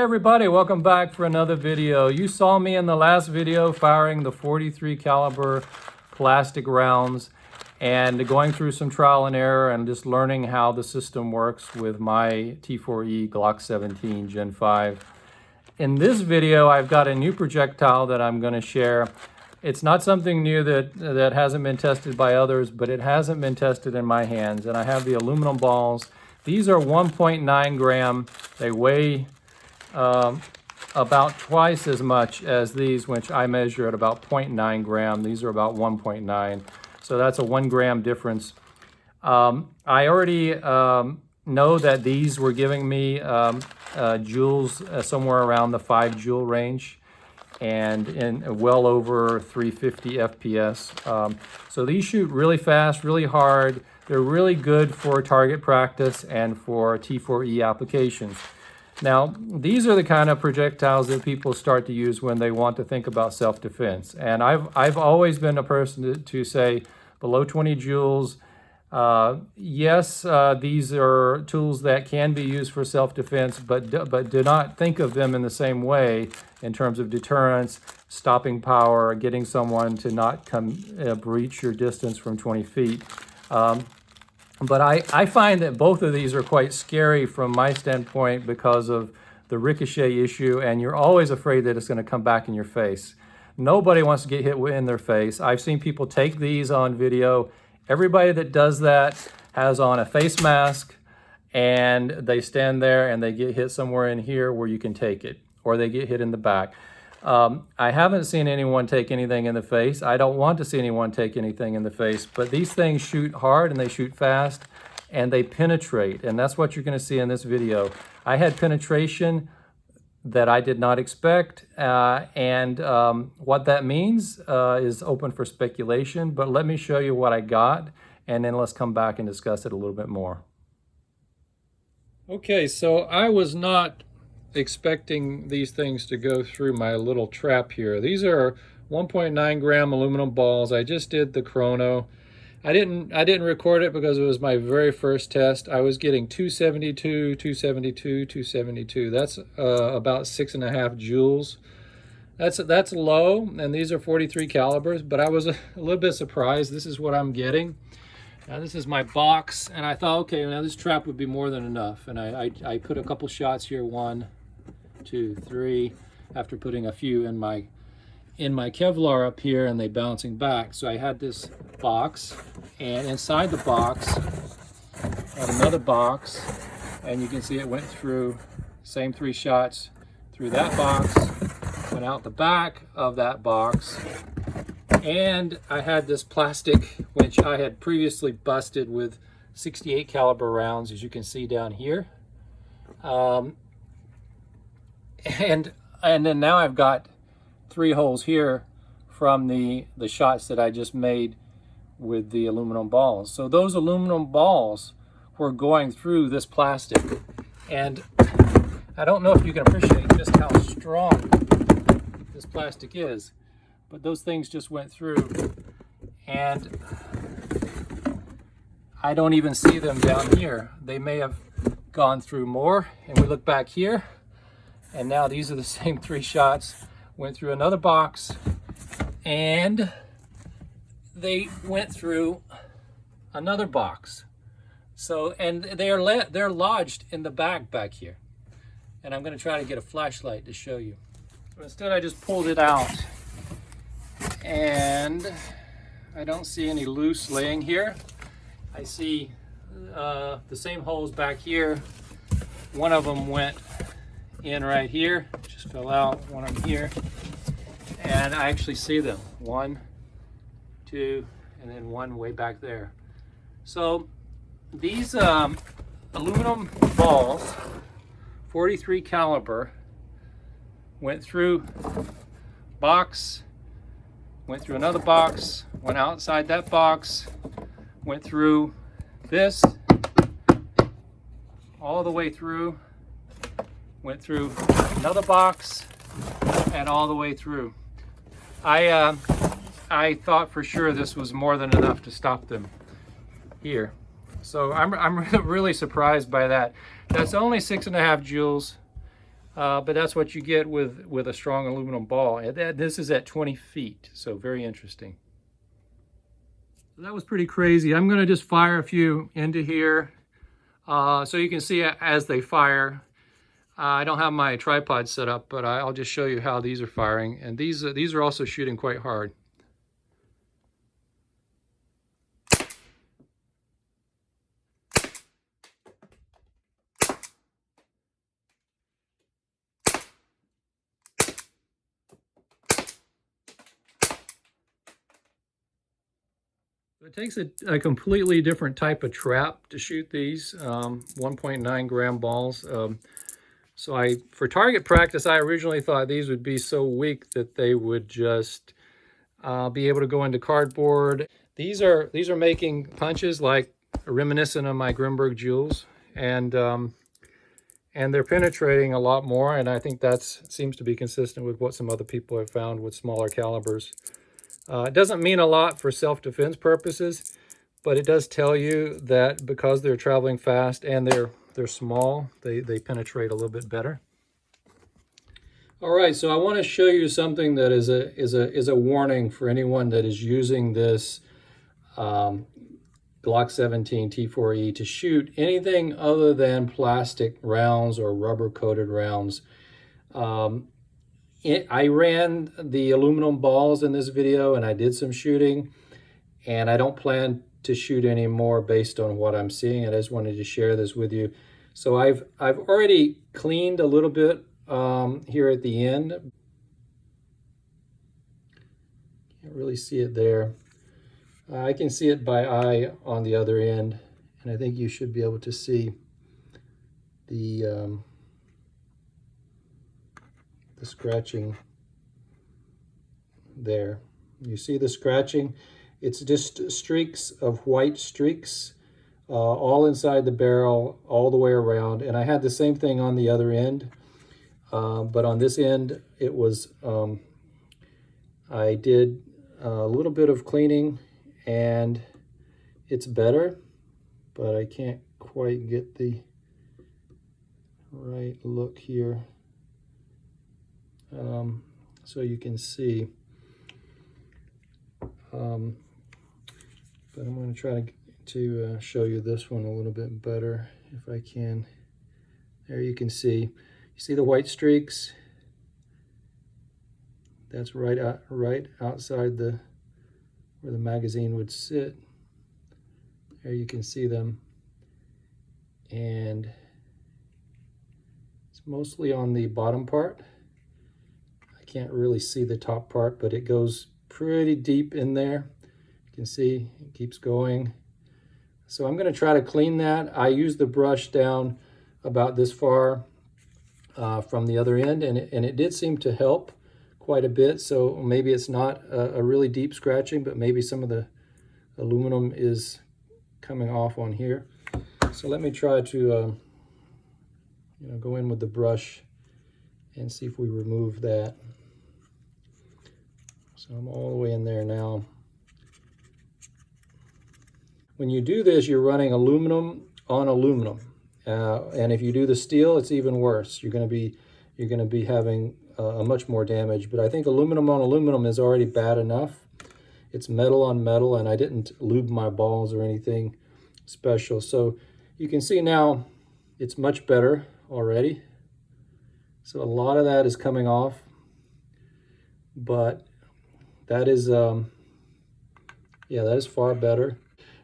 everybody, welcome back for another video. You saw me in the last video firing the 43 caliber plastic rounds and going through some trial and error and just learning how the system works with my T4E Glock 17 Gen 5. In this video, I've got a new projectile that I'm going to share. It's not something new that hasn't been tested by others, but it hasn't been tested in my hands. And I have the aluminum balls. These are 1.9 gram. They weigh about twice as much as these, which I measure at about 0.9 gram. These are about 1.9. So that's a 1 gram difference. I already know that these were giving me joules somewhere around the 5 joule range and in well over 350 FPS. So these shoot really fast, really hard. They're really good for target practice and for T4E applications. Now, these are the kind of projectiles that people start to use when they want to think about self-defense. And I've always been a person to say below 20 joules. Yes, these are tools that can be used for self-defense, but do not think of them in the same way in terms of deterrence, stopping power, getting someone to not breach your distance from 20 feet. But I find that both of these are quite scary from my standpoint because of the ricochet issue, and you're always afraid that it's going to come back in your face. Nobody wants to get hit in their face. I've seen people take these on video. Everybody that does that has on a face mask, and they stand there and they get hit somewhere in here where you can take it, or they get hit in the back. I haven't seen anyone take anything in the face. I don't want to see anyone take anything in the face, but these things shoot hard and they shoot fast and they penetrate. And that's what you're going to see in this video. I had penetration that I did not expect. What that means is open for speculation, but let me show you what I got and then let's come back and discuss it a little bit more. Okay, so I was not expecting these things to go through my little trap here. These are 1.9 gram aluminum balls. I just did the chrono. I didn't record it because it was my very first test. I was getting 272, 272, 272. That's about 6.5 joules. That's low, and these are 43 calibers, but I was a little bit surprised. This is what I'm getting. Now this is my box, and I thought, okay, now this trap would be more than enough. And I put a couple shots here, 1, 2, 3, after putting a few in my Kevlar up here, and they bouncing back. So I had this box, and inside the box I had another box, and you can see it went through same 3 shots through that box, went out the back of that box, and I had this plastic which I had previously busted with 68 caliber rounds, as you can see down here. And then now I've got 3 holes here from the shots that I just made with the aluminum balls. So those aluminum balls were going through this plastic. And I don't know if you can appreciate just how strong this plastic is, but those things just went through. And I don't even see them down here. They may have gone through more. And we look back here, and now these are the same 3 shots. Went through another box, and they went through another box. So, and they're lodged in the back here. And I'm going to try to get a flashlight to show you. So instead, I just pulled it out, and I don't see any loose laying here. I see the same holes back here. One of them went in right here, just fell out, one of them here, and I actually see them, 1, 2, and then one way back there. So these aluminum balls, 43 caliber, went through box, went through another box, went outside that box, went through this, all the way through, went through another box, and all the way through. I thought for sure this was more than enough to stop them here. So I'm really surprised by that. That's only 6.5 joules. but that's what you get with a strong aluminum ball. And this is at 20 feet, so very interesting. That was pretty crazy. I'm going to just fire a few into here so you can see as they fire. I don't have my tripod set up, but I'll just show you how these are firing. And these are also shooting quite hard. It takes a completely different type of trap to shoot these 1.9 gram balls. So for target practice, I originally thought these would be so weak that they would just be able to go into cardboard. These are making punches like reminiscent of my Grimberg Jewels, and they're penetrating a lot more. And I think that seems to be consistent with what some other people have found with smaller calibers. It doesn't mean a lot for self-defense purposes, but it does tell you that because they're traveling fast and they're small, they penetrate a little bit better. All right, so I want to show you something that is a warning for anyone that is using this Glock 17 T4E to shoot anything other than plastic rounds or rubber-coated rounds. I ran the aluminum balls in this video and I did some shooting, and I don't plan to shoot any more based on what I'm seeing. I just wanted to share this with you. So I've already cleaned a little bit here at the end. Can't really see it there. I can see it by eye on the other end, and I think you should be able to see the scratching there. You see the scratching? It's just streaks of white streaks all inside the barrel, all the way around. And I had the same thing on the other end, but on this end, it was, I did a little bit of cleaning and it's better, but I can't quite get the right look here. So you can see, but I'm going to try to show you this one a little bit better if I can. There you can see, you see the white streaks? That's right outside where the magazine would sit. There you can see them, and it's mostly on the bottom part. Can't really see the top part, but it goes pretty deep in there. You can see it keeps going. So I'm going to try to clean that. I use the brush down about this far from the other end, and it did seem to help quite a bit. So maybe it's not a really deep scratching, but maybe some of the aluminum is coming off on here. So let me try to go in with the brush and see if we remove that. So I'm all the way in there now. When you do this, you're running aluminum on aluminum, and if you do the steel, it's even worse. You're going to be having a much more damage. But I think aluminum on aluminum is already bad enough. It's metal on metal, and I didn't lube my balls or anything special. So you can see now it's much better already. So a lot of that is coming off, but that is, yeah, that is far better.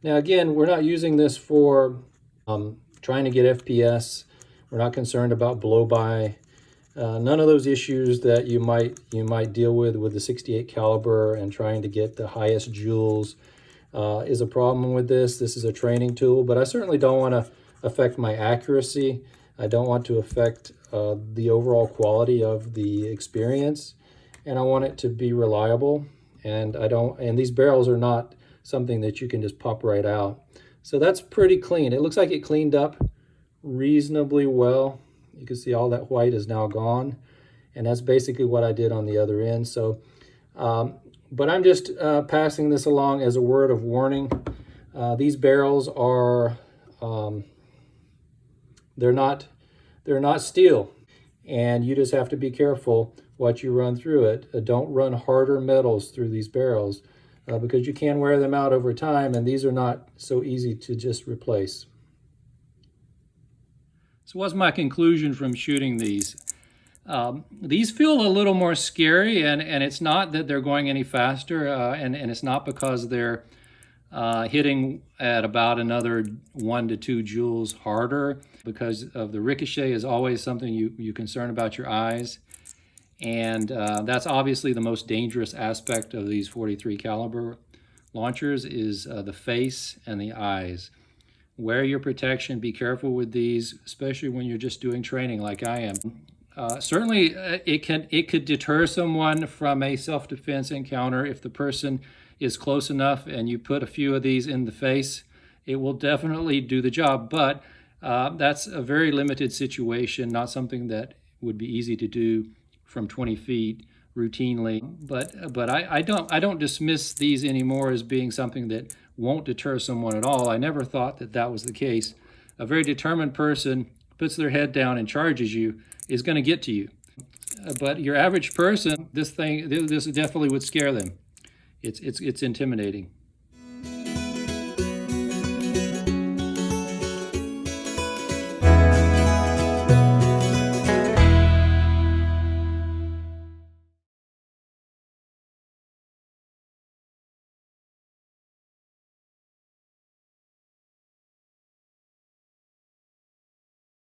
Now, again, we're not using this for trying to get FPS. We're not concerned about blow-by. None of those issues that you might deal with the 68 caliber and trying to get the highest joules is a problem with this. This is a training tool, but I certainly don't want to affect my accuracy. I don't want to affect the overall quality of the experience, and I want it to be reliable. And these barrels are not something that you can just pop right out. So that's pretty clean. It looks like it cleaned up reasonably well. You can see all that white is now gone, and that's basically what I did on the other end. So, but I'm just passing this along as a word of warning. These barrels are they're not steel, and you just have to be careful what you run through it. Don't run harder metals through these barrels because you can wear them out over time, and these are not so easy to just replace. So what's my conclusion from shooting these? These feel a little more scary, and it's not that they're going any faster, and it's not because they're hitting at about another 1 to 2 joules harder, because of the ricochet is always something you concern about your eyes. And that's obviously the most dangerous aspect of these 43 caliber launchers is the face and the eyes. Wear your protection, be careful with these, especially when you're just doing training like I am. Certainly it could deter someone from a self-defense encounter if the person is close enough and you put a few of these in the face. It will definitely do the job, but that's a very limited situation, not something that would be easy to do from 20 feet routinely. But I don't dismiss these anymore as being something that won't deter someone at all. I never thought that that was the case. A very determined person puts their head down and charges you is going to get to you. But your average person, this definitely would scare them. It's intimidating.